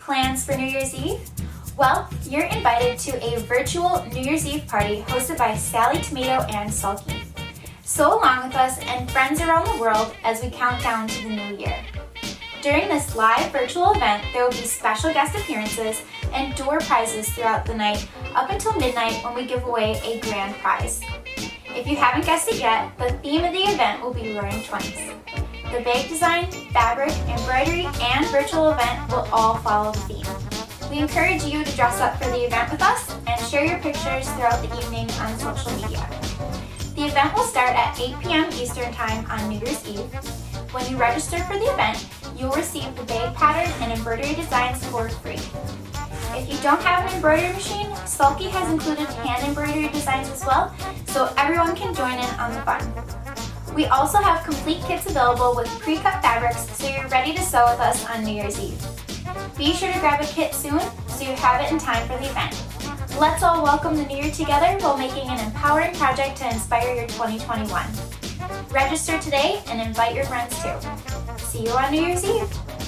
Plans for New Year's Eve? Well, you're invited to a virtual New Year's Eve party hosted by Sallie Tomato and Sulky. So along with us and friends around the world as we count down to the new year. During this live virtual event, there will be special guest appearances and door prizes throughout the night up until midnight when we give away a grand prize. If you haven't guessed it yet, the theme of the event will be Roaring 20s. The bag design, fabric, embroidery, and virtual event will all follow the theme. We encourage you to dress up for the event with us and share your pictures throughout the evening on social media. The event will start at 8 p.m. Eastern Time on New Year's Eve. When you register for the event, you'll receive the bag pattern and embroidery designs for free. If you don't have an embroidery machine, Sulky has included hand embroidery designs as well, so everyone can join in on the fun. We also have complete kits available with pre-cut fabrics so you're ready to sew with us on New Year's Eve. Be sure to grab a kit soon so you have it in time for the event. Let's all welcome the new year together while making an empowering project to inspire your 2021. Register today and invite your friends too. See you on New Year's Eve!